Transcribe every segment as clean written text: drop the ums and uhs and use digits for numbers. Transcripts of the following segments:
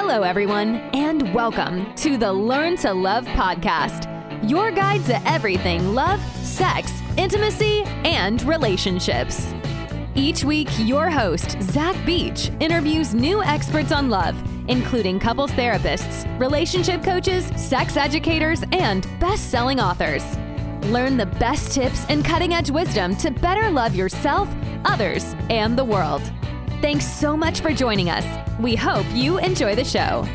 Hello, everyone, and welcome to the Learn to Love podcast, your guide to everything love, sex, intimacy, and relationships. Each week, your host, Zach Beach, interviews new experts on love, including couples therapists, relationship coaches, sex educators, and best-selling authors. Learn the best tips and cutting-edge wisdom to better love yourself, others, and the world. Thanks so much for joining us. We hope you enjoy the show.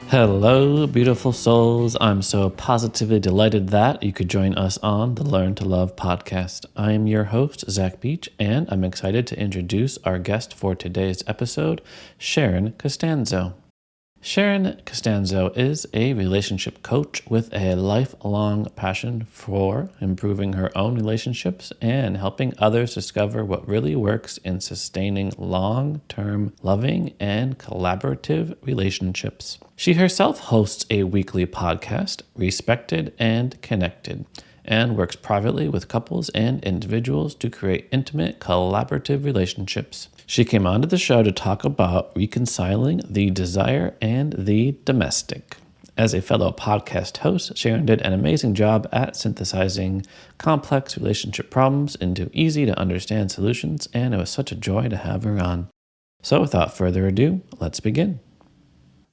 Hello, beautiful souls. I'm so positively delighted that you could join us on the Learn to Love podcast. I am your host, Zach Beach, and I'm excited to introduce our guest for today's episode, Sharon Costanzo. Sharon Costanzo is a relationship coach with a lifelong passion for improving her own relationships and helping others discover what really works in sustaining long-term loving and collaborative relationships. She herself hosts a weekly podcast, Respected and Connected, and works privately with couples and individuals to create intimate, collaborative relationships. She came onto the show to talk about reconciling the desire and the domestic. As a fellow podcast host, Sharon did an amazing job at synthesizing complex relationship problems into easy-to-understand solutions, and it was such a joy to have her on. So without further ado, let's begin.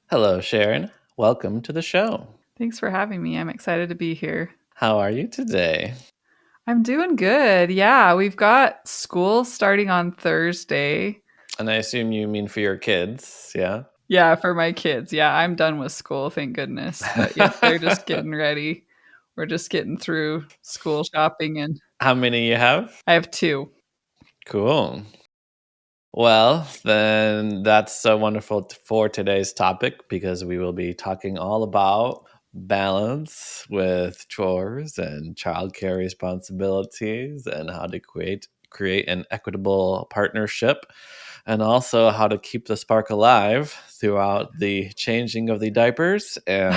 Hello, Sharon. Welcome to the show. Thanks for having me. I'm excited to be here. How are you today? I'm doing good. Yeah, we've got school starting on Thursday. And I assume you mean for your kids, yeah? Yeah, for my kids. Yeah, I'm done with school, thank goodness. But yeah, they're just getting ready. We're just getting through school shopping, and How many you have? I have 2. Cool. Well, then that's so wonderful for today's topic, because we will be talking all about balance with chores and childcare responsibilities and how to create an equitable partnership, and also how to keep the spark alive throughout the changing of the diapers and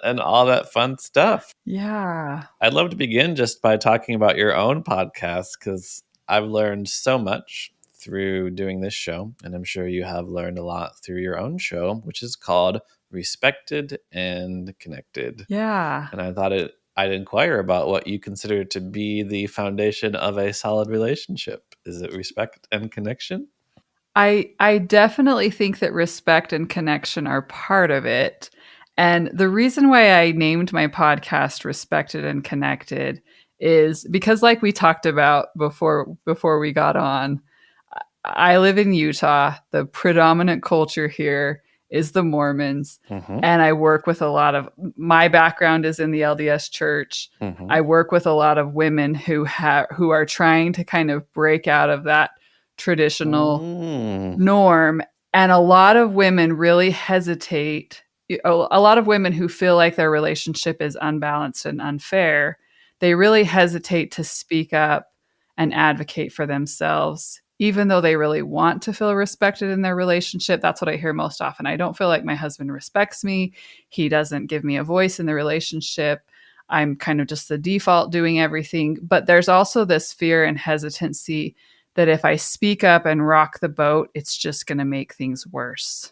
and all that fun stuff. Yeah. I'd love to begin just by talking about your own podcast, because I've learned so much through doing this show, and I'm sure you have learned a lot through your own show, which is called Respected and Connected. Yeah. And I thought I'd inquire about what you consider to be the foundation of a solid relationship. Is it respect and connection? I definitely think that respect and connection are part of it. And the reason why I named my podcast Respected and Connected is because, like we talked about before we got on, I live in Utah. The predominant culture here is the Mormons. Mm-hmm. And I work with my background is in the LDS church. Mm-hmm. I work with a lot of women who are trying to kind of break out of that traditional norm. And a lot of women really hesitate. A lot of women who feel like their relationship is unbalanced and unfair, they really hesitate to speak up and advocate for themselves, even though they really want to feel respected in their relationship. That's what I hear most often. I don't feel like my husband respects me. He doesn't give me a voice in the relationship. I'm kind of just the default doing everything. But there's also this fear and hesitancy that if I speak up and rock the boat, it's just going to make things worse.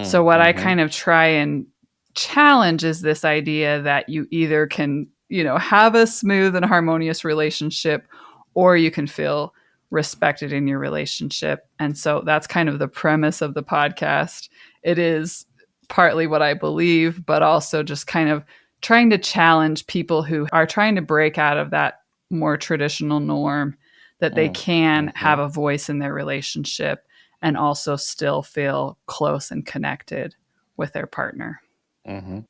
So what I kind of try and challenge is this idea that you either can, have a smooth and harmonious relationship, or you can feel respected in your relationship. And so that's kind of the premise of the podcast. It is partly what I believe, but also just kind of trying to challenge people who are trying to break out of that more traditional norm, that they can have a voice in their relationship and also still feel close and connected with their partner. Mm-hmm.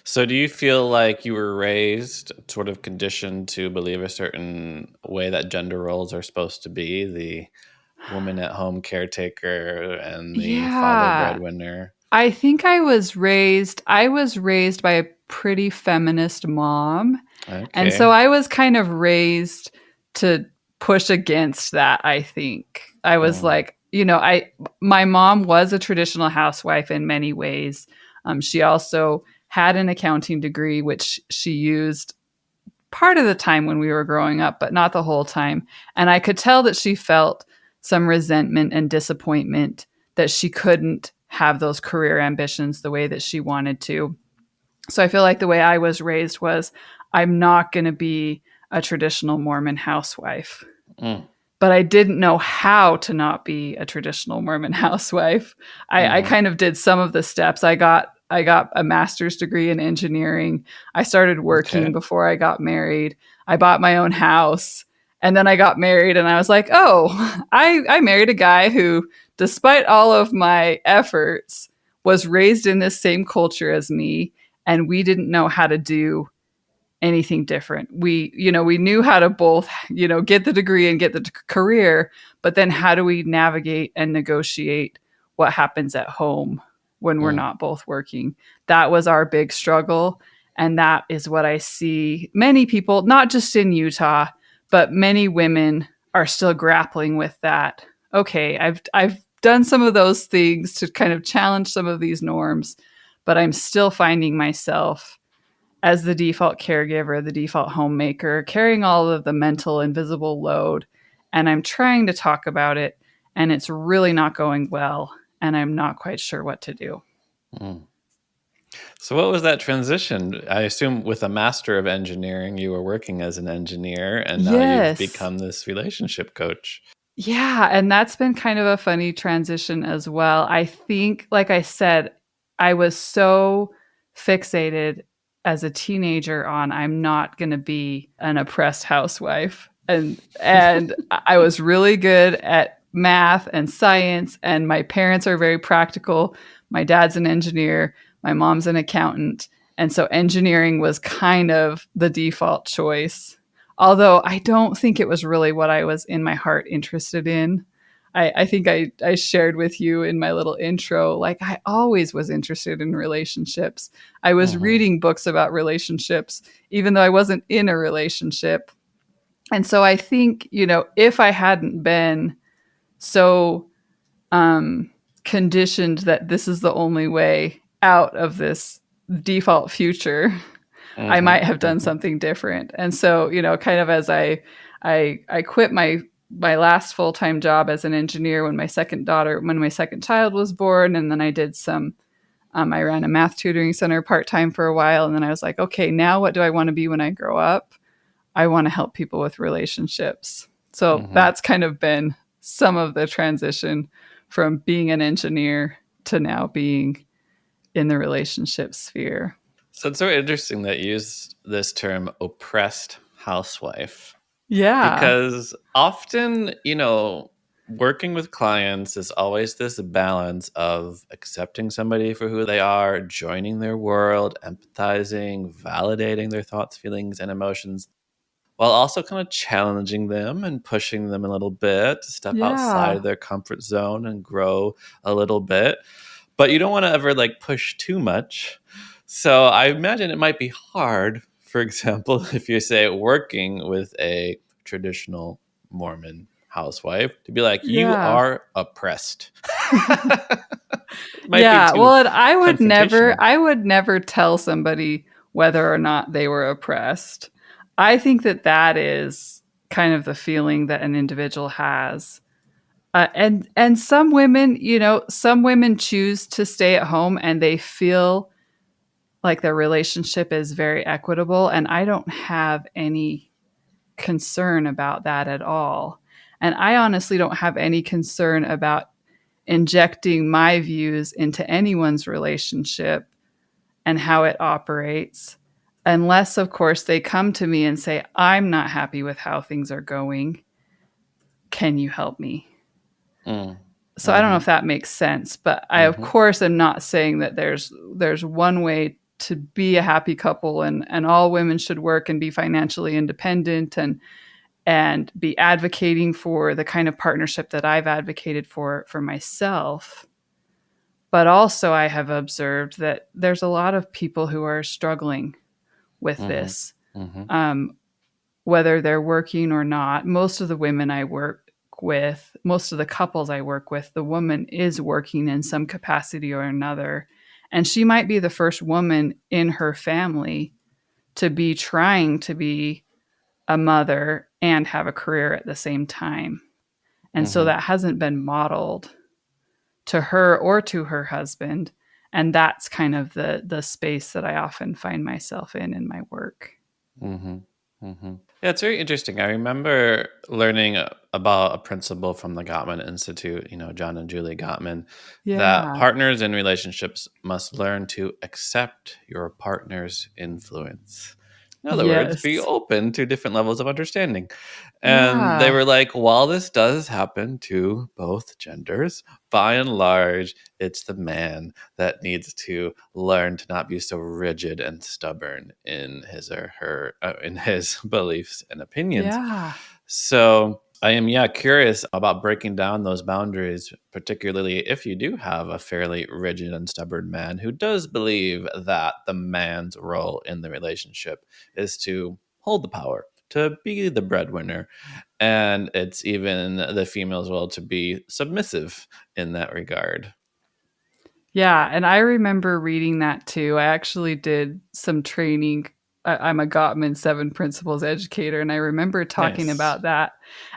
So do you feel like you were raised, sort of conditioned to believe a certain way that gender roles are supposed to be, the woman at home caretaker and the father breadwinner? I think I was raised by a pretty feminist mom. Okay. And so I was kind of raised to push against that, I think. I was like, my mom was a traditional housewife in many ways. She also had an accounting degree, which she used part of the time when we were growing up, but not the whole time. And I could tell that she felt some resentment and disappointment that she couldn't have those career ambitions the way that she wanted to. So I feel like the way I was raised was, I'm not going to be a traditional Mormon housewife. But I didn't know how to not be a traditional Mormon housewife. I kind of did some of the steps. I got a master's degree in engineering. I started working before I got married. I bought my own house. And then I got married and I was like, oh, I married a guy who, despite all of my efforts, was raised in this same culture as me. And we didn't know how to do anything different. We knew how to both, get the degree and get the career, but then how do we navigate and negotiate what happens at home when we're not both working? That was our big struggle. And that is what I see many people, not just in Utah, but many women are still grappling with that. Okay, I've done some of those things to kind of challenge some of these norms, but I'm still finding myself as the default caregiver, the default homemaker, carrying all of the mental invisible load. And I'm trying to talk about it, and it's really not going well. And I'm not quite sure what to do. So what was that transition? I assume with a master of engineering, you were working as an engineer, and now you've become this relationship coach. Yeah. And that's been kind of a funny transition as well. I think, like I said, I was so fixated as a teenager on, I'm not going to be an oppressed housewife. And I was really good at math and science, and my parents are very practical. My dad's an engineer. My mom's an accountant. And so engineering was kind of the default choice. Although I don't think it was really what I was in my heart interested in. I think I shared with you in my little intro, like I always was interested in relationships. I was reading books about relationships, even though I wasn't in a relationship. And so I think, if I hadn't been so conditioned that this is the only way out of this default future, I might have done something different. And so, kind of as I quit my last full-time job as an engineer when my second child was born. And then I did I ran a math tutoring center part-time for a while. And then I was like, okay, now what do I want to be when I grow up? I want to help people with relationships. So that's kind of been some of the transition from being an engineer to now being in the relationship sphere. So it's so interesting that you use this term oppressed housewife. Yeah. Because often, working with clients is always this balance of accepting somebody for who they are, joining their world, empathizing, validating their thoughts, feelings, and emotions, while also kind of challenging them and pushing them a little bit to step outside of their comfort zone and grow a little bit. But you don't want to ever push too much. So I imagine it might be hard, for example, if you say working with a traditional Mormon housewife, to be like, you are oppressed. Well, and I would never tell somebody whether or not they were oppressed. I think that is kind of the feeling that an individual has. And some women, some women choose to stay at home and they feel like their relationship is very equitable. And I don't have any concern about that at all. And I honestly don't have any concern about injecting my views into anyone's relationship and how it operates, unless, of course, they come to me and say, I'm not happy with how things are going. Can you help me? So I don't know if that makes sense, but I, of course, am not saying that there's one way to be a happy couple and all women should work and be financially independent and be advocating for the kind of partnership that I've advocated for myself. But also I have observed that there's a lot of people who are struggling with this, whether they're working or not. Most of the women I work with, most of the couples I work with, the woman is working in some capacity or another. And she might be the first woman in her family to be trying to be a mother and have a career at the same time. And so that hasn't been modeled to her or to her husband. And that's kind of the space that I often find myself in my work. Yeah, it's very interesting. I remember learning about a principle from the Gottman Institute, John and Julie Gottman, that Yeah. partners in relationships must learn to accept your partner's influence. In other words, Yes. be open to different levels of understanding. And they Yeah. were like, while this does happen to both genders, by and large, it's the man that needs to learn to not be so rigid and stubborn in his or her in his beliefs and opinions. Yeah. So I am curious about breaking down those boundaries, particularly if you do have a fairly rigid and stubborn man who does believe that the man's role in the relationship is to hold the power, to be the breadwinner, and it's even the female's role to be submissive in that regard. Yeah, and I remember reading that too. I actually did some training. I'm a Gottman 7 Principles educator, and I remember talking Nice. about that.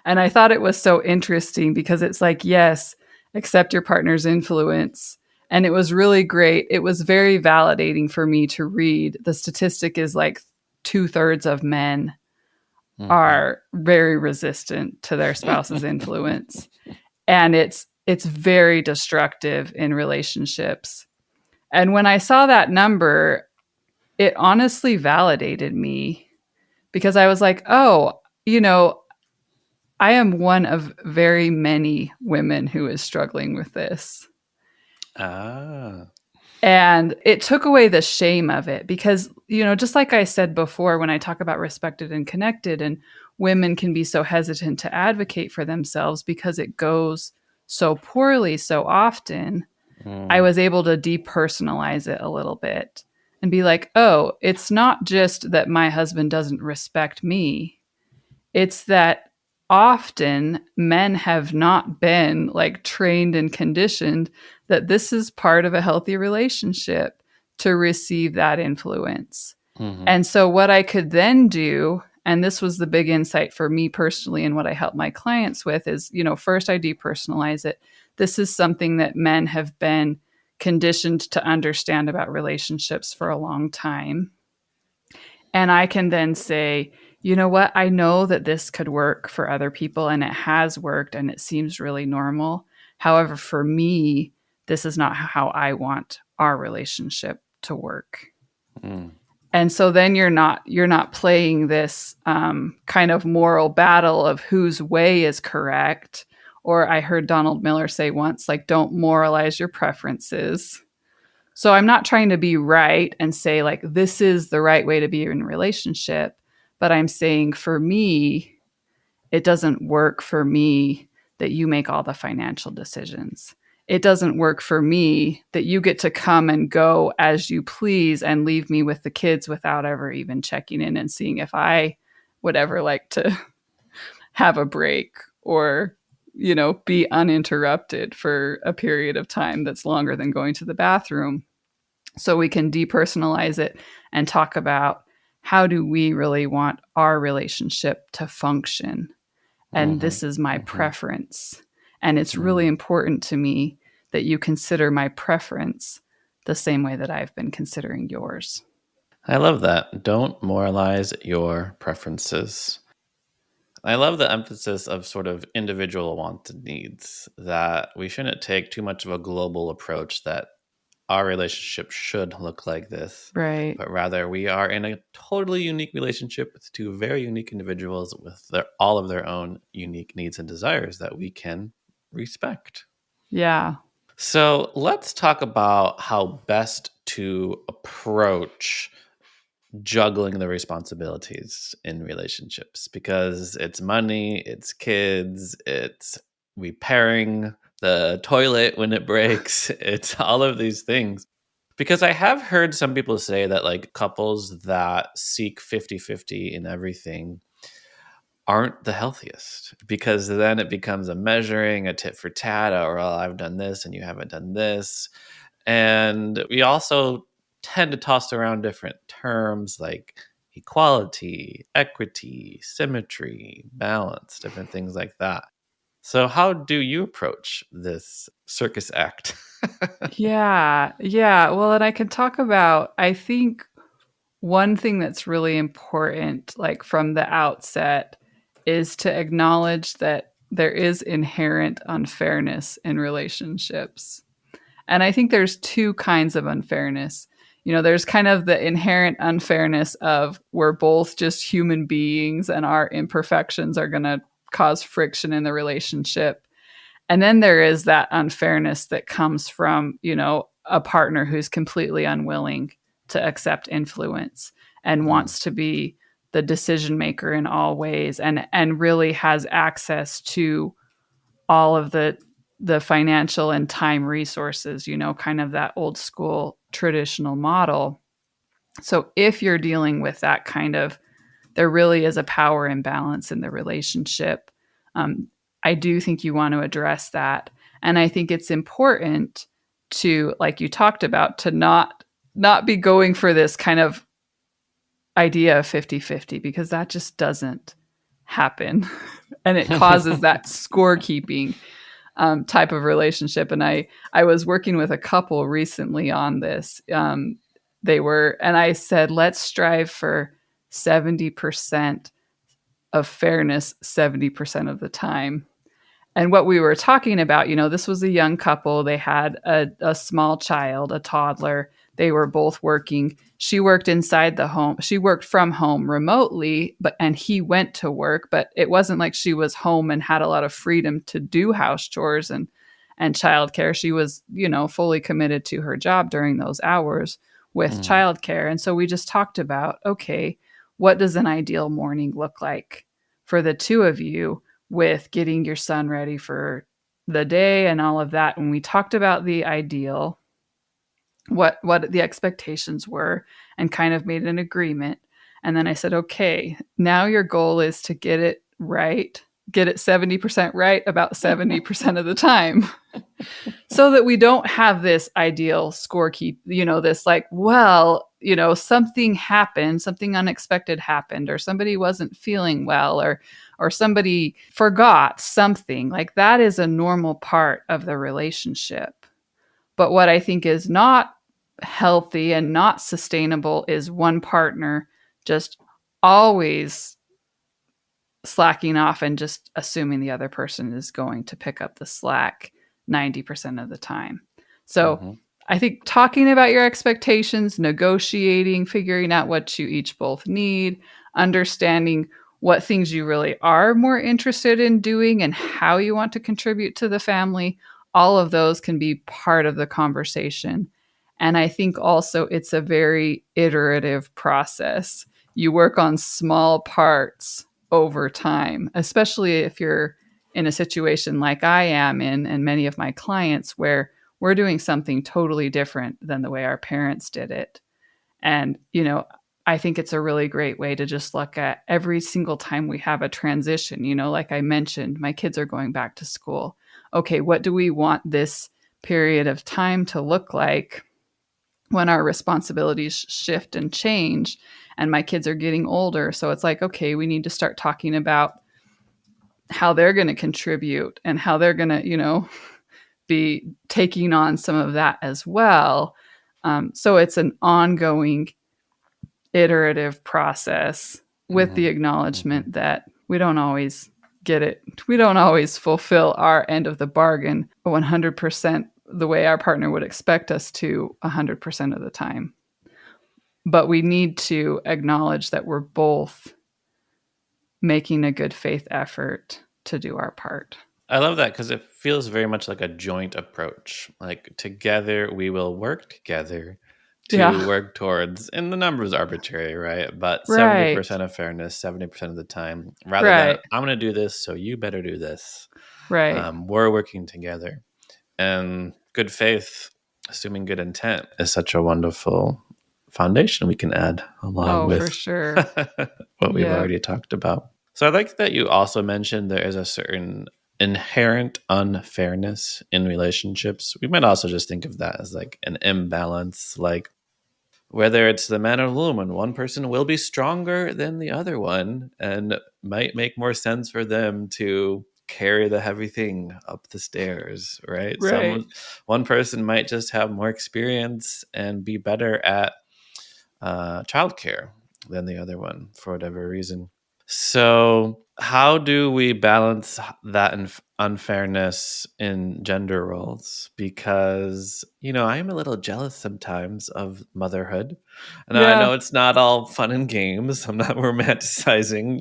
And I thought it was so interesting because it's like, yes, accept your partner's influence. And it was really great. It was very validating for me to read. The statistic is like 2/3 of men are very resistant to their spouse's influence. And it's very destructive in relationships. And when I saw that number, it honestly validated me because I was like, oh, I am one of very many women who is struggling with this. Ah. And it took away the shame of it because, just like I said before, when I talk about respected and connected, and women can be so hesitant to advocate for themselves because it goes so poorly so often, I was able to depersonalize it a little bit and be like, oh, it's not just that my husband doesn't respect me. It's that often men have not been like trained and conditioned that this is part of a healthy relationship to receive that influence. And so, what I could then do, and this was the big insight for me personally, and what I help my clients with is, first I depersonalize it. This is something that men have been conditioned to understand about relationships for a long time. And I can then say, you know what? I know that this could work for other people and it has worked and it seems really normal. However, for me, this is not how I want our relationship to work. And so then you're not playing this kind of moral battle of whose way is correct. Or I heard Donald Miller say once, like, don't moralize your preferences. So I'm not trying to be right and say, like, this is the right way to be in a relationship. But I'm saying for me, it doesn't work for me that you make all the financial decisions. It doesn't work for me that you get to come and go as you please and leave me with the kids without ever even checking in and seeing if I would ever like to have a break or, be uninterrupted for a period of time that's longer than going to the bathroom. So we can depersonalize it and talk about how do we really want our relationship to function. And this is my preference. And it's really important to me that you consider my preference the same way that I've been considering yours. I love that. Don't moralize your preferences. I love the emphasis of sort of individual wants and needs, that we shouldn't take too much of a global approach that our relationship should look like this, Right. but rather we are in a totally unique relationship with two very unique individuals with all of their own unique needs and desires that we can respect. Yeah. So let's talk about how best to approach juggling the responsibilities in relationships, because it's money, it's kids, it's repairing the toilet when it breaks, it's all of these things. Because I have heard some people say that like couples that seek 50-50 in everything aren't the healthiest, because then it becomes a measuring, a tit for tat, or well, I've done this and you haven't done this. And we also tend to toss around different terms like equality, equity, symmetry, balance, different things like that. So how do you approach this circus act? Yeah. Yeah. Well, and I can talk about, I think one thing that's really important, like from the outset, is to acknowledge that there is inherent unfairness in relationships. And I think there's two kinds of unfairness. There's kind of the inherent unfairness of we're both just human beings and our imperfections are going to cause friction in the relationship. And then there is that unfairness that comes from, a partner who's completely unwilling to accept influence and wants to be the decision maker in all ways and really has access to all of the financial and time resources, kind of that old school traditional model. So if you're dealing with that kind of, there really is a power imbalance in the relationship. I do think you want to address that. And I think it's important to, like you talked about, to not be going for this kind of idea of 50-50, because that just doesn't happen. And it causes that scorekeeping type of relationship. And I was working with a couple recently on this. And I said, let's strive for 70% of fairness 70% of the time. And what we were talking about, this was a young couple. They had a small child, a toddler. They were both working. She worked inside the home. She worked from home remotely, and he went to work. But it wasn't like she was home and had a lot of freedom to do house chores and childcare. She was, fully committed to her job during those hours with childcare. And so we just talked about, okay, what does an ideal morning look like for the two of you, with getting your son ready for the day and all of that? And we talked about the ideal, what the expectations were, and kind of made an agreement. And then I said, okay, now your goal is to get it right, get it 70% right about 70% of the time, so that we don't have this ideal scorekeep, this like, well, something happened, something unexpected happened, or somebody wasn't feeling well, or somebody forgot something. Like, that is a normal part of the relationship. But what I think is not healthy and not sustainable is one partner just always slacking off and just assuming the other person is going to pick up the slack 90% of the time. So I think talking about your expectations, negotiating, figuring out what you each both need, understanding what things you really are more interested in doing and how you want to contribute to the family, all of those can be part of the conversation. And I think also it's a very iterative process. You work on small parts over time, especially if you're in a situation like I am in, and many of my clients, where we're doing something totally different than the way our parents did it. And, I think it's a really great way to just look at every single time we have a transition. Like I mentioned, my kids are going back to school. Okay, what do we want this period of time to look like when our responsibilities shift and change and my kids are getting older? So it's like, okay, we need to start talking about how they're going to contribute and how they're going to, be taking on some of that as well. So it's an ongoing iterative process with the acknowledgement that we don't always get it. We don't always fulfill our end of the bargain 100% the way our partner would expect us to 100% of the time. But we need to acknowledge that we're both making a good faith effort to do our part. I love that, because it feels very much like a joint approach. Like, together we will work together to work towards, and the number is arbitrary, right? But 70% of fairness, 70% of the time, rather than I'm going to do this, so you better do this. Right. We're working together. And good faith, assuming good intent, is such a wonderful foundation we can add along with for sure. what we've already talked about. So I like that you also mentioned there is a certain inherent unfairness in relationships. We might also just think of that as like an imbalance. Like, whether it's the man or the woman, one person will be stronger than the other one and might make more sense for them to carry the heavy thing up the stairs, right? Right. One person might just have more experience and be better at childcare than the other one for whatever reason. So, how do we balance that unfairness in gender roles? Because, I am a little jealous sometimes of motherhood. And I Yeah. know it's not all fun and games. I'm not romanticizing,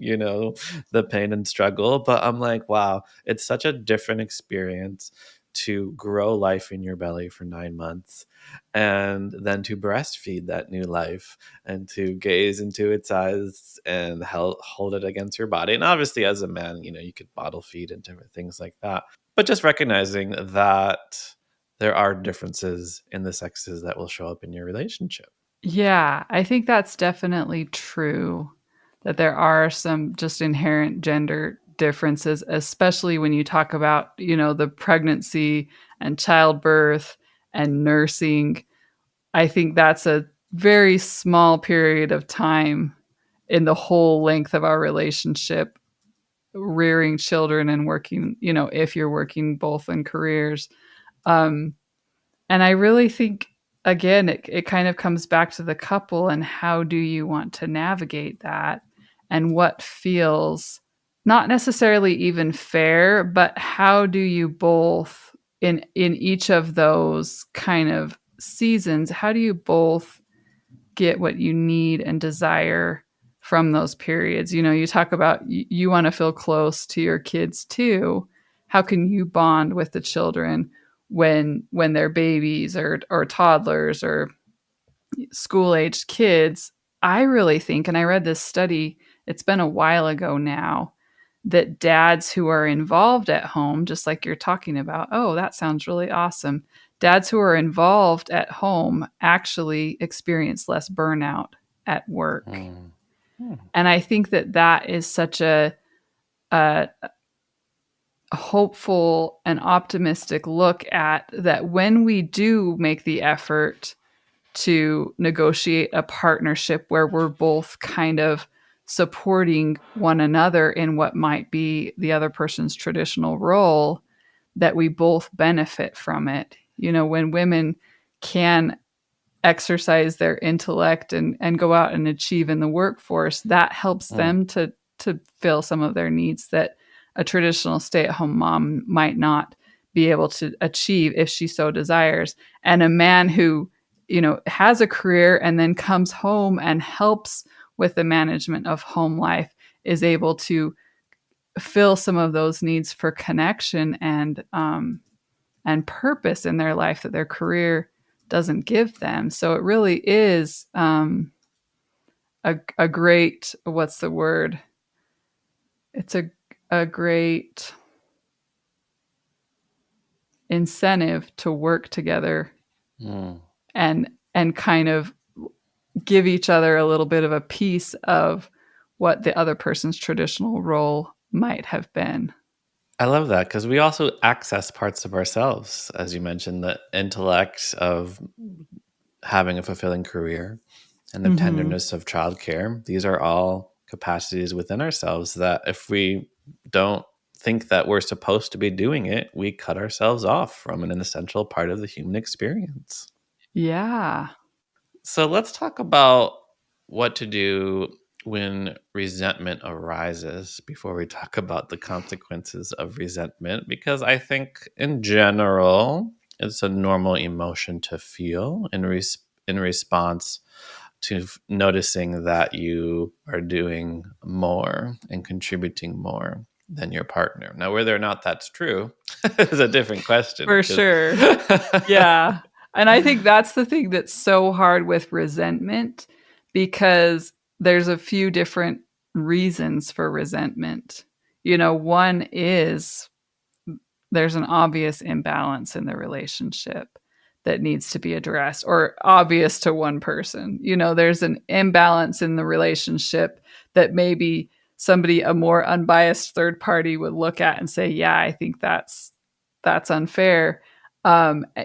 the pain and struggle, but I'm like, wow, it's such a different experience to grow life in your belly for 9 months and then to breastfeed that new life and to gaze into its eyes and hold it against your body. And obviously, as a man, you could bottle feed and different things like that. But just recognizing that there are differences in the sexes that will show up in your relationship. Yeah, I think that's definitely true, that there are some just inherent gender differences, especially when you talk about, the pregnancy and childbirth and nursing. I think that's a very small period of time in the whole length of our relationship, rearing children and working, if you're working both in careers. Um, and I really think, again, it kind of comes back to the couple and how do you want to navigate that and what feels not necessarily even fair, but how do you both in each of those kind of seasons, how do you both get what you need and desire from those periods? You talk about you want to feel close to your kids too. How can you bond with the children when they're babies or toddlers or school-aged kids? I really think, and I read this study, it's been a while ago now, that dads who are involved at home, just like you're talking about, oh, that sounds really awesome. Dads who are involved at home actually experience less burnout at work. And I think that is such a hopeful and optimistic look at that when we do make the effort to negotiate a partnership where we're both kind of supporting one another in what might be the other person's traditional role, that we both benefit from it. When women can exercise their intellect and go out and achieve in the workforce, that helps them to fill some of their needs that a traditional stay-at-home mom might not be able to achieve if she so desires. And a man who has a career and then comes home and helps with the management of home life is able to fill some of those needs for connection and purpose in their life that their career doesn't give them. So it really is a great, what's the word? It's a great incentive to work together and kind of give each other a little bit of a piece of what the other person's traditional role might have been. I love that because we also access parts of ourselves, as you mentioned, the intellect of having a fulfilling career and the tenderness of childcare. These are all capacities within ourselves that if we don't think that we're supposed to be doing it, we cut ourselves off from an essential part of the human experience. Yeah. So let's talk about what to do when resentment arises before we talk about the consequences of resentment, because I think in general, it's a normal emotion to feel in response to noticing that you are doing more and contributing more than your partner. Now, whether or not that's true is a different question. For sure. Yeah. And I think that's the thing that's so hard with resentment, because there's a few different reasons for resentment. One is there's an obvious imbalance in the relationship that needs to be addressed, or obvious to one person. There's an imbalance in the relationship that maybe somebody, a more unbiased third party, would look at and say, yeah, I think that's unfair.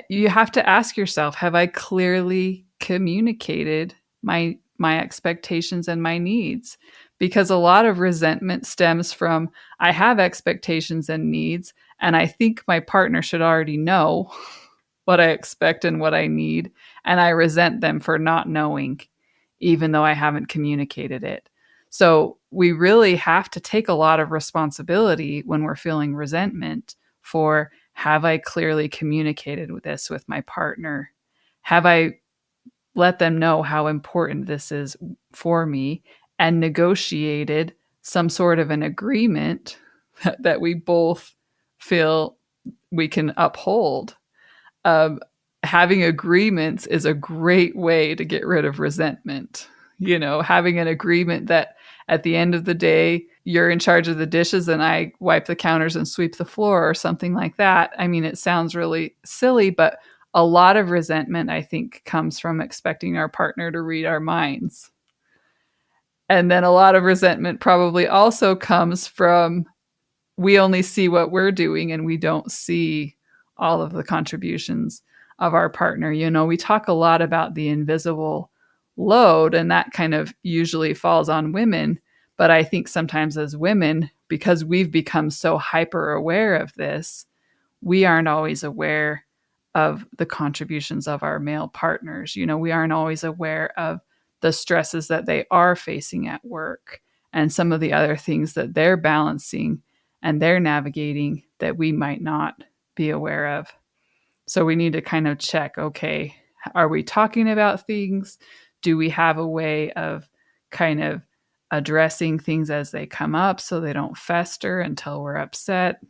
You have to ask yourself, have I clearly communicated my expectations and my needs. Because a lot of resentment stems from I have expectations and needs, and I think my partner should already know what I expect and what I need, and I resent them for not knowing, even though I haven't communicated it. So we really have to take a lot of responsibility when we're feeling resentment for, have I clearly communicated this with my partner? Have I let them know how important this is for me and negotiated some sort of an agreement that we both feel we can uphold? Having agreements is a great way to get rid of resentment. Having an agreement that at the end of the day, you're in charge of the dishes and I wipe the counters and sweep the floor or something like that. I mean, it sounds really silly, but a lot of resentment, I think, comes from expecting our partner to read our minds. And then a lot of resentment probably also comes from we only see what we're doing and we don't see all of the contributions of our partner. We talk a lot about the invisible load, and that kind of usually falls on women. But I think sometimes as women, because we've become so hyper aware of this, we aren't always aware of the contributions of our male partners. We aren't always aware of the stresses that they are facing at work and some of the other things that they're balancing and they're navigating that we might not be aware of. So we need to kind of check, okay, are we talking about things? Do we have a way of kind of addressing things as they come up so they don't fester until we're upset?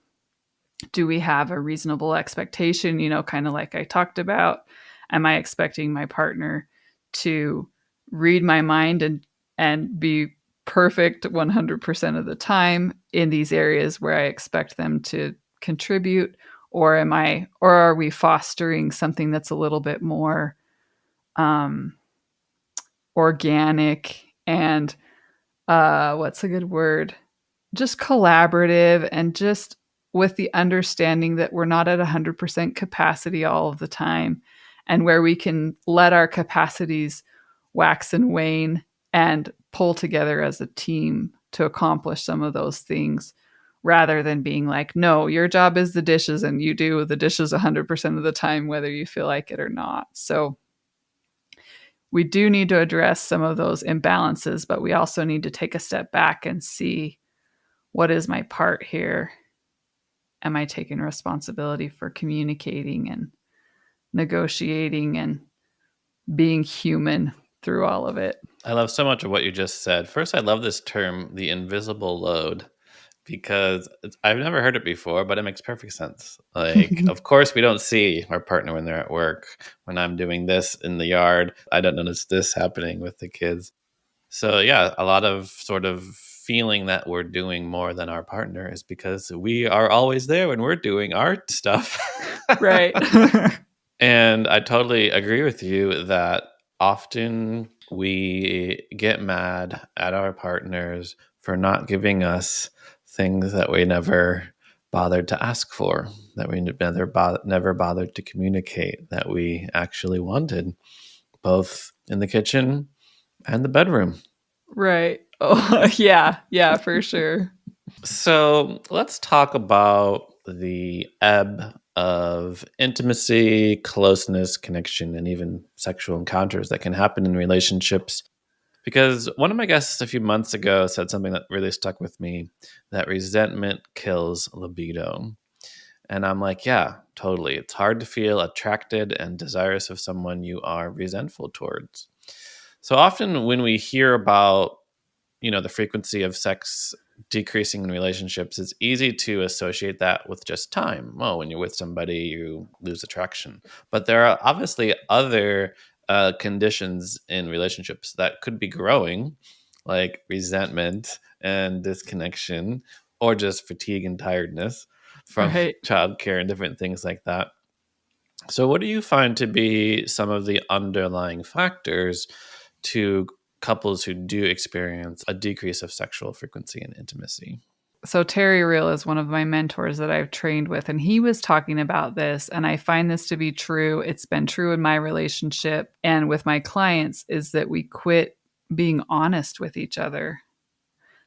Do we have a reasonable expectation, kind of like I talked about? Am I expecting my partner to read my mind and be perfect 100% of the time in these areas where I expect them to contribute? Or are we fostering something that's a little bit more organic and what's a good word? Just collaborative, and just with the understanding that we're not at 100% capacity all of the time, and where we can let our capacities wax and wane and pull together as a team to accomplish some of those things, rather than being like, no, your job is the dishes and you do the dishes 100% of the time, whether you feel like it or not. So we do need to address some of those imbalances, but we also need to take a step back and see, what is my part here? Am I taking responsibility for communicating and negotiating and being human through all of it? I love so much of what you just said. First, I love this term, the invisible load, because I've never heard it before, but it makes perfect sense. Like, of course, we don't see our partner when they're at work. When I'm doing this in the yard, I don't notice this happening with the kids. So, yeah, a lot of sort of feeling that we're doing more than our partner is because we are always there when we're doing our stuff. Right. And I totally agree with you that often we get mad at our partners for not giving us things that we never bothered to ask for, that we never bothered to communicate, that we actually wanted, both in the kitchen and the bedroom. Right. Oh, yeah, for sure. So let's talk about the ebb of intimacy, closeness, connection, and even sexual encounters that can happen in relationships. Because one of my guests a few months ago said something that really stuck with me, that resentment kills libido. And I'm like, yeah, totally. It's hard to feel attracted and desirous of someone you are resentful towards. So often when we hear about the frequency of sex decreasing in relationships, it's easy to associate that with just time. Oh, when you're with somebody, you lose attraction. But there are obviously other conditions in relationships that could be growing, like resentment and disconnection, or just fatigue and tiredness from Right. childcare and different things like that. So, what do you find to be some of the underlying factors to couples who do experience a decrease of sexual frequency and intimacy? So Terry Real is one of my mentors that I've trained with, and he was talking about this, and I find this to be true. It's been true in my relationship and with my clients, is that we quit being honest with each other.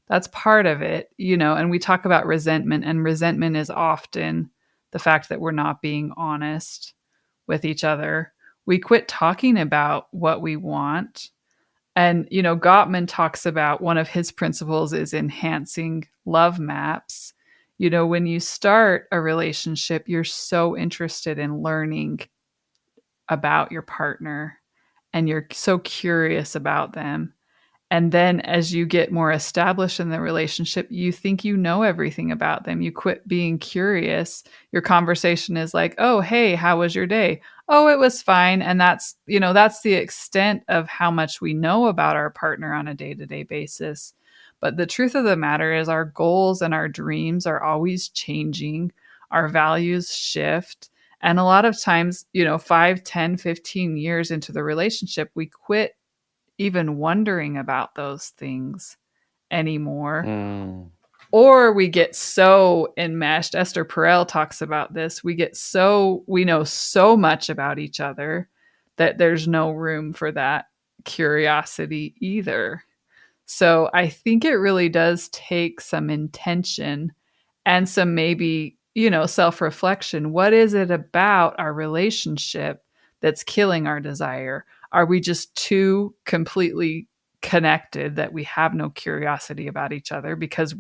That's part of it, and we talk about resentment, and resentment is often the fact that we're not being honest with each other. We quit talking about what we want. And, Gottman talks about one of his principles is enhancing love maps. When you start a relationship, you're so interested in learning about your partner and you're so curious about them. And then as you get more established in the relationship, you think you know everything about them. You quit being curious. Your conversation is like, "Oh, hey, how was your day?" "Oh, it was fine." And that's the extent of how much we know about our partner on a day-to-day basis. But the truth of the matter is our goals and our dreams are always changing. Our values shift. And a lot of times, 5, 10, 15 years into the relationship, we quit even wondering about those things anymore. Or we get so enmeshed. Esther Perel talks about this. We know so much about each other that there's no room for that curiosity either. So I think it really does take some intention and some maybe, self-reflection. What is it about our relationship that's killing our desire? Are we just too completely connected that we have no curiosity about each other because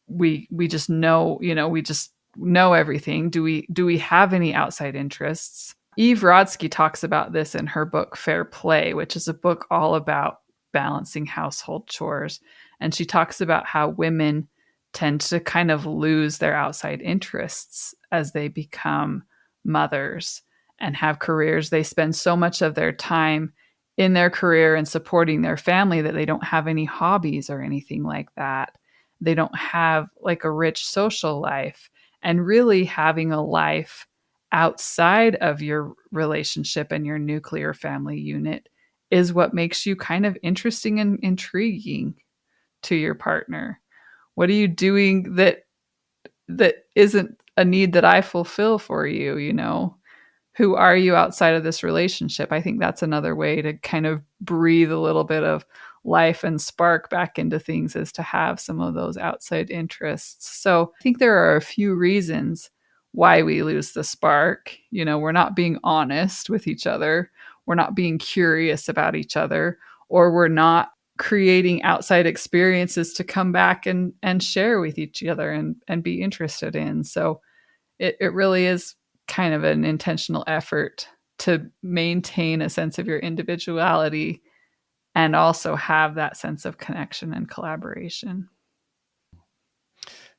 we just know, we just know everything? Do we have any outside interests? Eve Rodsky talks about this in her book Fair Play, which is a book all about balancing household chores. And she talks about how women tend to kind of lose their outside interests as they become mothers and have careers. They spend so much of their time in their career and supporting their family that they don't have any hobbies or anything like that. They don't have like a rich social life, and really having a life outside of your relationship and your nuclear family unit is what makes you kind of interesting and intriguing to your partner. What are you doing that isn't a need that I fulfill for you, Who are you outside of this relationship? I think that's another way to kind of breathe a little bit of life and spark back into things, is to have some of those outside interests. So I think there are a few reasons why we lose the spark. We're not being honest with each other. We're not being curious about each other, or we're not creating outside experiences to come back and share with each other and be interested in. So it really is kind of an intentional effort to maintain a sense of your individuality and also have that sense of connection and collaboration.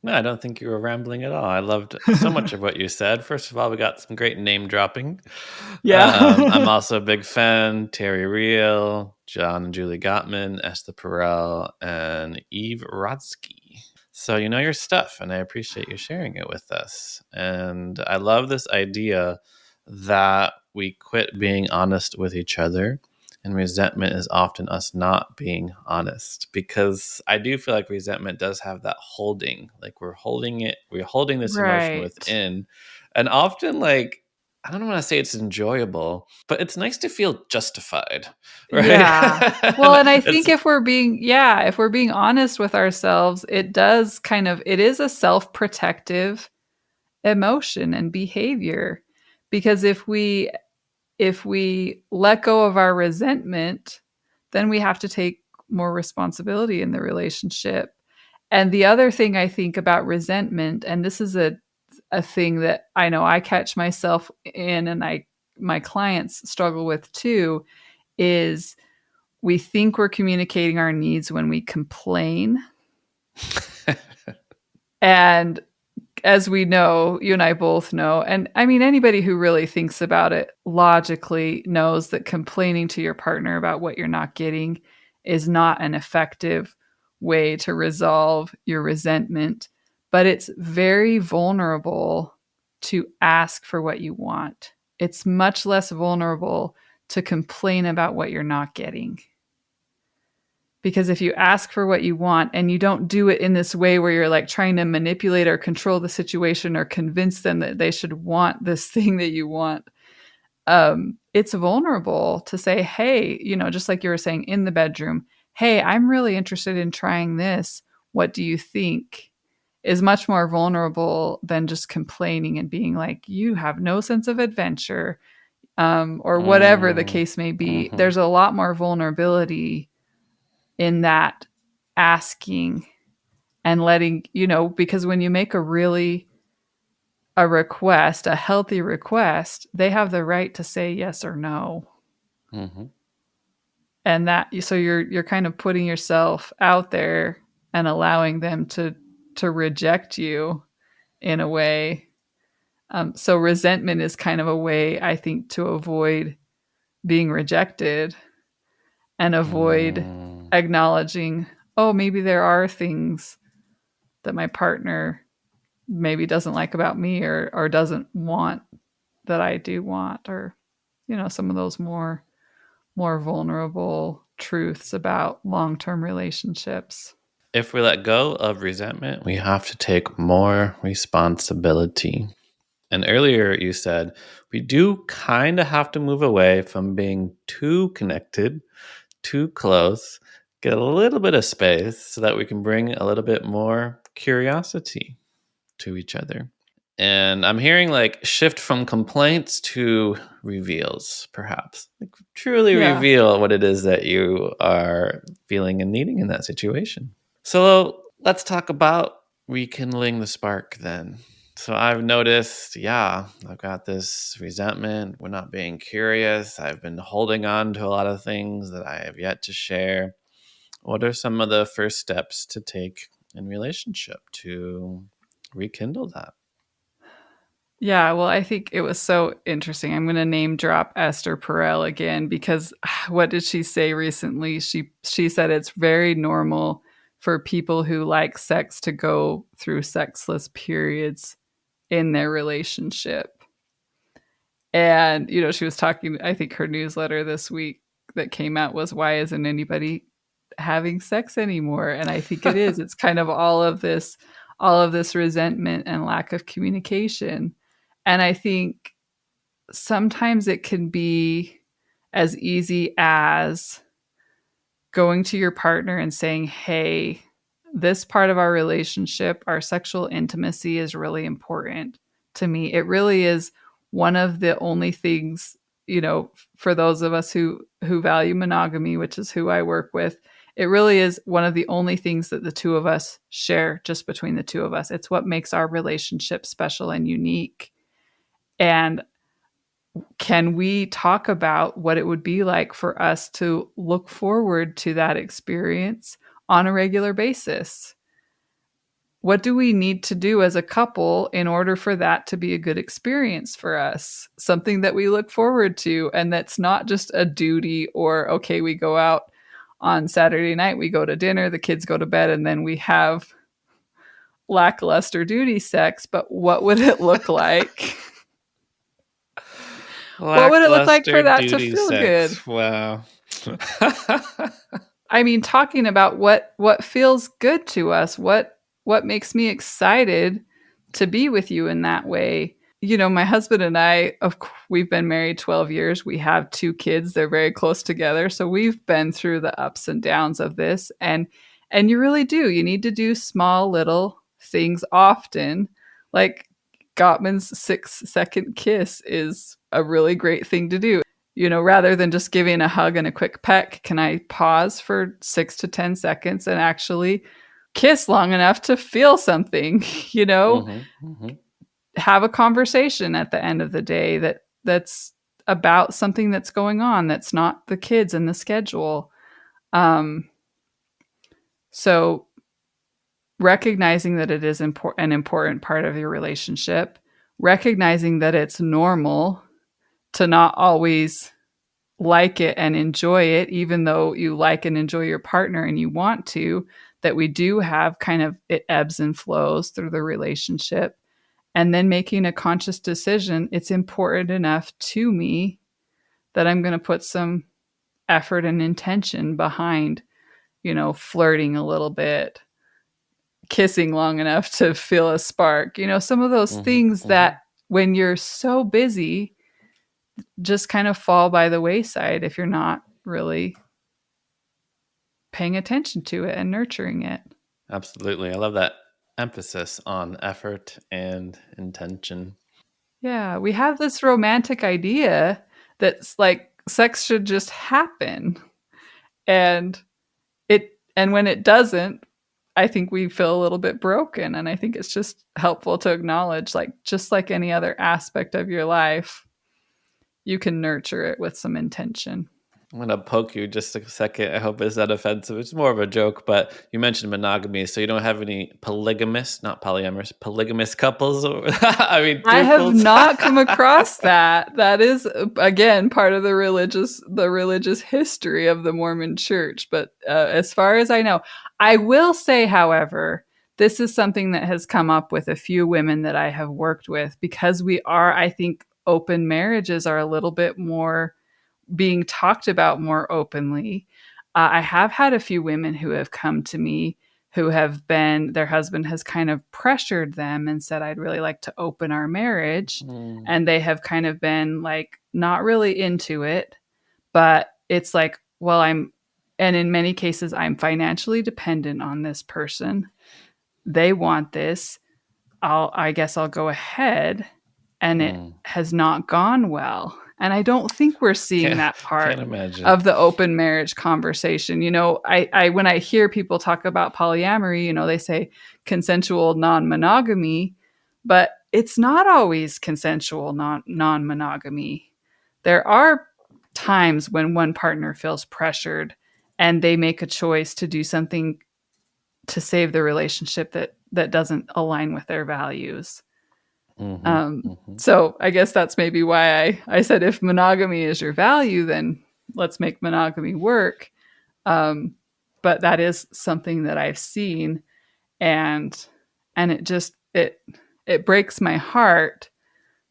No, I don't think you were rambling at all. I loved so much of what you said. First of all, we got some great name dropping. Yeah. I'm also a big fan. Terry Real, John and Julie Gottman, Esther Perel, and Eve Rodsky. So you know your stuff, and I appreciate you sharing it with us. And I love this idea that we quit being honest with each other, and resentment is often us not being honest, because I do feel like resentment does have that holding, like we're holding this emotion Right. within. And often, like, I don't want to say it's enjoyable, but it's nice to feel justified, right? Yeah. Well, and I think It's if we're being honest with ourselves, it is a self-protective emotion and behavior. Because if we let go of our resentment, then we have to take more responsibility in the relationship. And the other thing I think about resentment, and this is a thing that I know I catch myself in, and my clients struggle with too, is we think we're communicating our needs when we complain. And as we know, you and I both know, and I mean, anybody who really thinks about it logically knows that complaining to your partner about what you're not getting is not an effective way to resolve your resentment, but it's very vulnerable to ask for what you want. It's much less vulnerable to complain about what you're not getting, Because if you ask for what you want and you don't do it in this way where you're like trying to manipulate or control the situation or convince them that they should want this thing that you want, it's vulnerable to say, hey, just like you were saying in the bedroom, hey, I'm really interested in trying this. What do you think? Is much more vulnerable than just complaining and being like, you have no sense of adventure, or whatever the case may be. Mm-hmm. There's a lot more vulnerability in that asking and letting, because when you make a request, a healthy request, they have the right to say yes or no. Mm-hmm. And so you're kind of putting yourself out there and allowing them to reject you in a way. So resentment is kind of a way, I think, to avoid being rejected and avoid acknowledging, oh, maybe there are things that my partner maybe doesn't like about me or doesn't want that I do want, or, some of those more vulnerable truths about long-term relationships. If we let go of resentment, we have to take more responsibility. And earlier you said we do kind of have to move away from being too connected, too close, get a little bit of space so that we can bring a little bit more curiosity to each other. And I'm hearing like shift from complaints to reveals, perhaps. Like truly reveal what it is that you are feeling and needing in that situation. So let's talk about rekindling the spark then. So I've noticed, I've got this resentment. We're not being curious. I've been holding on to a lot of things that I have yet to share. What are some of the first steps to take in relationship to rekindle that? Yeah, well, I think it was so interesting. I'm going to name drop Esther Perel again, because what did she say recently? She said it's very normal for people who like sex to go through sexless periods in their relationship. And, she was talking, I think her newsletter this week that came out was, why isn't anybody having sex anymore? And I think it is. It's kind of all of this resentment and lack of communication. And I think sometimes it can be as easy as going to your partner and saying, hey, this part of our relationship, our sexual intimacy, is really important to me. It really is one of the only things, for those of us who value monogamy, which is who I work with, it really is one of the only things that the two of us share, just between the two of us. It's what makes our relationship special and unique. And can we talk about what it would be like for us to look forward to that experience on a regular basis? What do we need to do as a couple in order for that to be a good experience for us? Something that we look forward to, and that's not just a duty or, okay, we go out on Saturday night, we go to dinner, the kids go to bed, and then we have lackluster duty sex. But what would it look like? What would it look like for that to feel good? Wow. I mean, talking about what feels good to us, what makes me excited to be with you in that way. My husband and I, we've been married 12 years. We have 2 kids. They're very close together. So we've been through the ups and downs of this. And you really do. You need to do small little things often. Like Gottman's 6-second kiss is a really great thing to do. Rather than just giving a hug and a quick peck, can I pause for 6 to 10 seconds and actually kiss long enough to feel something, have a conversation at the end of the day that's about something that's going on, that's not the kids and the schedule. So recognizing that it is an important part of your relationship, recognizing that it's normal to not always like it and enjoy it, even though you like and enjoy your partner and you want to, that we do have kind of, it ebbs and flows through the relationship. And then making a conscious decision, it's important enough to me that I'm going to put some effort and intention behind flirting a little bit, kissing long enough to feel a spark, some of those things that when you're so busy just kind of fall by the wayside if you're not really paying attention to it and nurturing it. Absolutely. I love that emphasis on effort and intention. Yeah, we have this romantic idea that's like sex should just happen. And when it doesn't, I think we feel a little bit broken. And I think it's just helpful to acknowledge, like, just like any other aspect of your life, you can nurture it with some intention. I'm going to poke you just a second. I hope it's not offensive. It's more of a joke, but you mentioned monogamy. So you don't have any polygamous, not polyamorous, polygamous couples? I have not come across that. That is, again, part of the religious history of the Mormon church. But as far as I know, I will say, however, this is something that has come up with a few women that I have worked with, because I think open marriages are a little bit more being talked about more openly. I have had a few women who have come to me who have been, their husband has kind of pressured them and said, I'd really like to open our marriage. And they have kind of been like, not really into it, but it's like, well, and in many cases, I'm financially dependent on this person. They want this. I guess I'll go ahead. And it has not gone well. And I don't think we're seeing that part of the open marriage conversation. I when I hear people talk about polyamory, they say consensual non-monogamy, but it's not always consensual non-monogamy. There are times when one partner feels pressured and they make a choice to do something to save the relationship that doesn't align with their values. So I guess that's maybe why I said, if monogamy is your value, then let's make monogamy work. But that is something that I've seen, and it breaks my heart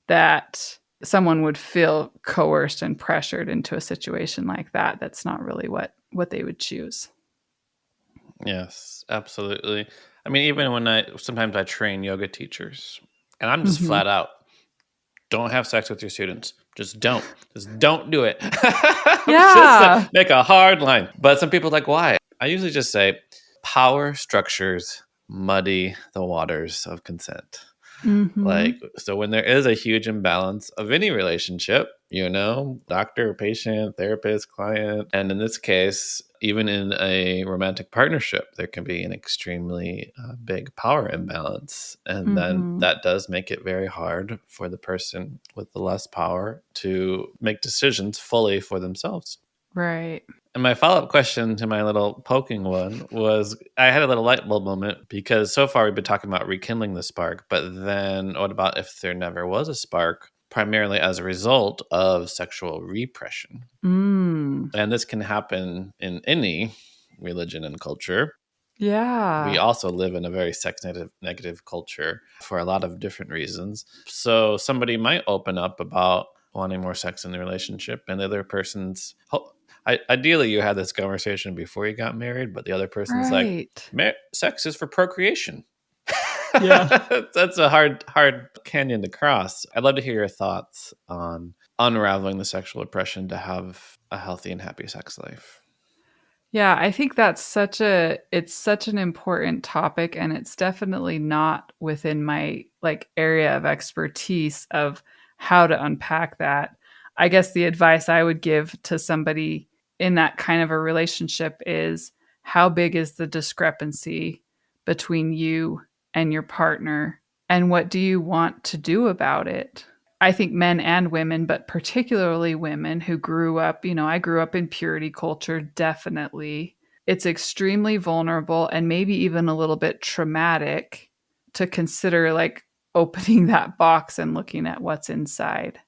that someone would feel coerced and pressured into a situation like that. That's not really what they would choose. Yes, absolutely. I mean, even sometimes I train yoga teachers, and I'm just flat out, don't have sex with your students. Just don't do it. Yeah. Just make a hard line. But some people are like, why? I usually just say, power structures muddy the waters of consent. So when there is a huge imbalance of any relationship, doctor, patient, therapist, client, and in this case, even in a romantic partnership, there can be an extremely big power imbalance. And then that does make it very hard for the person with the less power to make decisions fully for themselves. Right. And my follow-up question to my little poking one was, I had a little light bulb moment, because so far we've been talking about rekindling the spark, but then what about if there never was a spark, primarily as a result of sexual repression? And this can happen in any religion and culture. Yeah. We also live in a very sex negative culture for a lot of different reasons. So somebody might open up about wanting more sex in the relationship, and the other person's... ideally, you had this conversation before you got married, but the other person's like, sex is for procreation. Yeah. That's a hard canyon to cross. I'd love to hear your thoughts on unraveling the sexual oppression to have a healthy and happy sex life. Yeah, I think it's such an important topic, and it's definitely not within my area of expertise of how to unpack that. I guess the advice I would give to somebody in that kind of a relationship is, how big is the discrepancy between you and your partner, and what do you want to do about it? I think men and women, but particularly women who grew up, I grew up in purity culture, definitely. It's extremely vulnerable and maybe even a little bit traumatic to consider opening that box and looking at what's inside.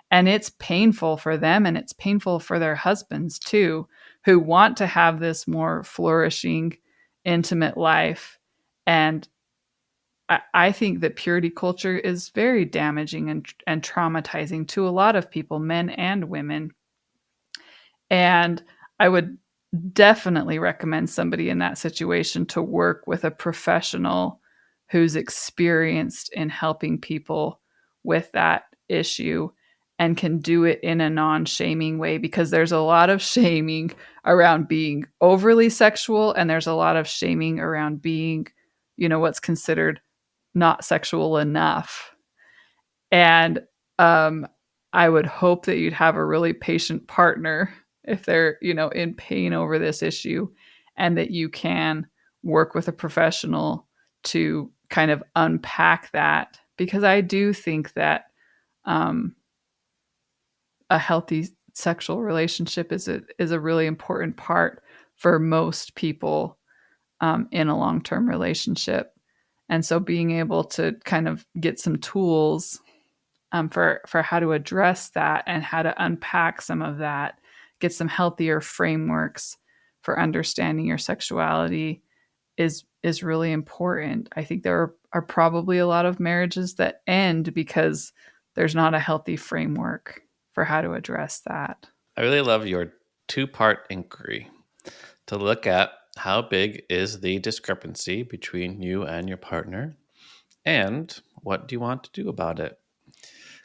And it's painful for them, and it's painful for their husbands too, who want to have this more flourishing, intimate life. And I think that purity culture is very damaging and traumatizing to a lot of people, men and women. And I would definitely recommend somebody in that situation to work with a professional who's experienced in helping people with that issue and can do it in a non-shaming way, because there's a lot of shaming around being overly sexual, and there's a lot of shaming around being, what's considered not sexual enough. And I would hope that you'd have a really patient partner if they're, in pain over this issue, and that you can work with a professional to kind of unpack that. Because I do think that a healthy sexual relationship is a really important part for most people in a long-term relationship. And so being able to kind of get some tools for how to address that and how to unpack some of that, get some healthier frameworks for understanding your sexuality is really important. I think there are probably a lot of marriages that end because there's not a healthy framework for how to address that. I really love your two-part inquiry to look at how big is the discrepancy between you and your partner, and what do you want to do about it?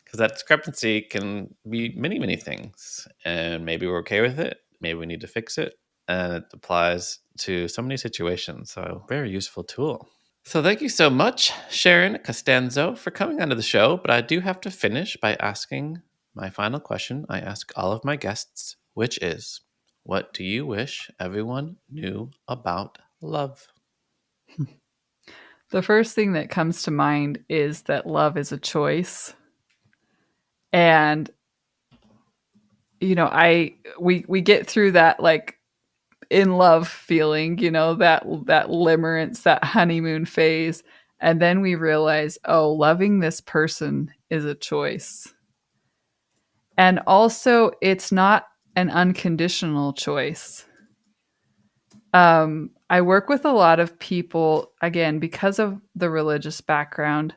Because that discrepancy can be many, many things, and maybe we're okay with it, maybe we need to fix it, and it applies to so many situations. So, very useful tool. So, thank you so much, Sharon Costanzo, for coming onto the show. But I do have to finish by asking my final question I ask all of my guests, which is, what do you wish everyone knew about love? The first thing that comes to mind is that love is a choice. And we get through that like in love feeling, that limerence, that honeymoon phase, and then we realize, oh, loving this person is a choice. And also, it's not an unconditional choice. I work with a lot of people, again, because of the religious background,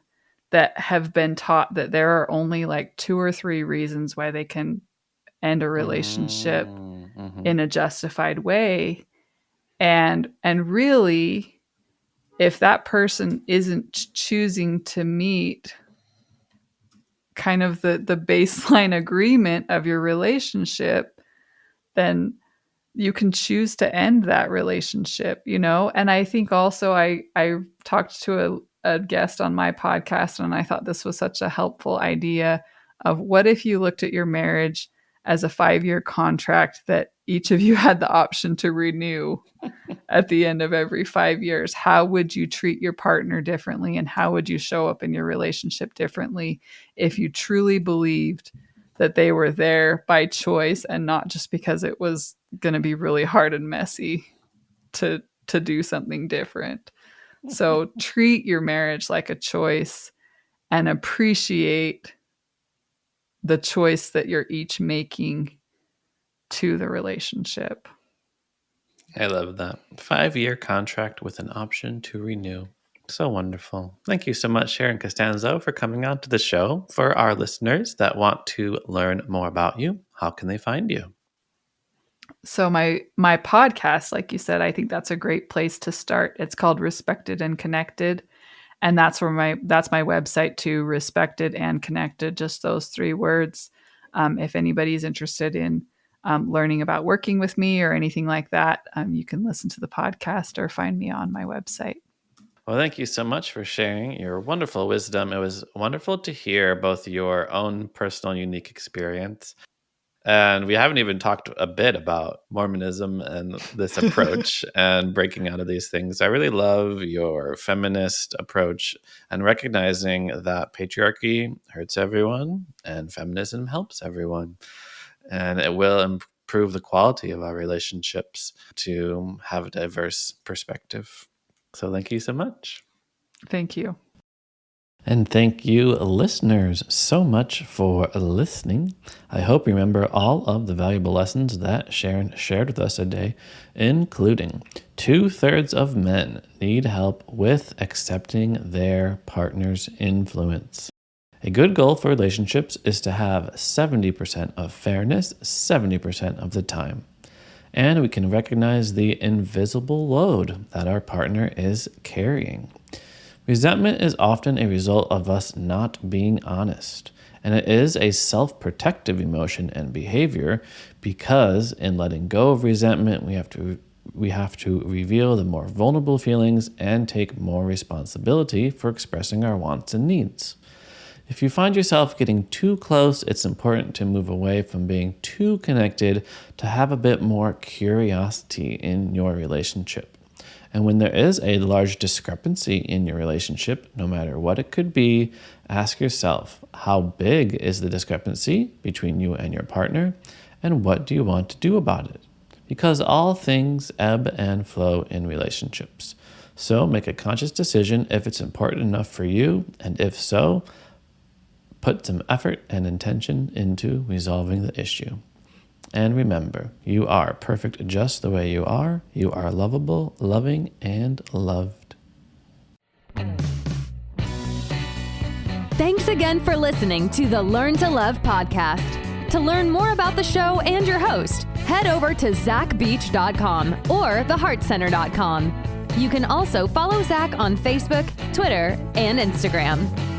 that have been taught that there are only like 2 or 3 reasons why they can end a relationship in a justified way. And really, if that person isn't choosing to meet kind of the baseline agreement of your relationship, then you can choose to end that relationship, And I think also I talked to a guest on my podcast, and I thought this was such a helpful idea of what if you looked at your marriage as a 5-year contract that each of you had the option to renew at the end of every 5 years. How would you treat your partner differently, and how would you show up in your relationship differently if you truly believed that they were there by choice and not just because it was going to be really hard and messy to do something different? So treat your marriage like a choice and appreciate the choice that you're each making to the relationship. I love that. 5-year contract with an option to renew. So wonderful. Thank you so much, Sharon Costanzo, for coming on to the show. For our listeners that want to learn more about you, how can they find you? So my podcast, like you said, I think that's a great place to start. It's called Respected and Connected. And that's my website too, Respected and Connected, just those 3 words. If anybody's interested in learning about working with me or anything like that, you can listen to the podcast or find me on my website. Well, thank you so much for sharing your wonderful wisdom. It was wonderful to hear both your own personal unique experience, and we haven't even talked a bit about Mormonism and this approach and breaking out of these things. I really love your feminist approach and recognizing that patriarchy hurts everyone and feminism helps everyone. And it will improve the quality of our relationships to have a diverse perspective. So thank you so much. Thank you. And thank you, listeners, so much for listening. I hope you remember all of the valuable lessons that Sharon shared with us today, including 2/3 of men need help with accepting their partner's influence. A good goal for relationships is to have 70% of fairness 70% of the time. and we can recognize the invisible load that our partner is carrying. Resentment is often a result of us not being honest, and it is a self-protective emotion and behavior because in letting go of resentment, we have to reveal the more vulnerable feelings and take more responsibility for expressing our wants and needs. If you find yourself getting too close, it's important to move away from being too connected to have a bit more curiosity in your relationship. And when there is a large discrepancy in your relationship, no matter what it could be, ask yourself, how big is the discrepancy between you and your partner, and what do you want to do about it? Because all things ebb and flow in relationships. So make a conscious decision if it's important enough for you, and if so, put some effort and intention into resolving the issue. And remember, you are perfect just the way you are. You are lovable, loving, and loved. Thanks again for listening to the Learn to Love podcast. To learn more about the show and your host, head over to zachbeach.com or theheartcenter.com. You can also follow Zach on Facebook, Twitter, and Instagram.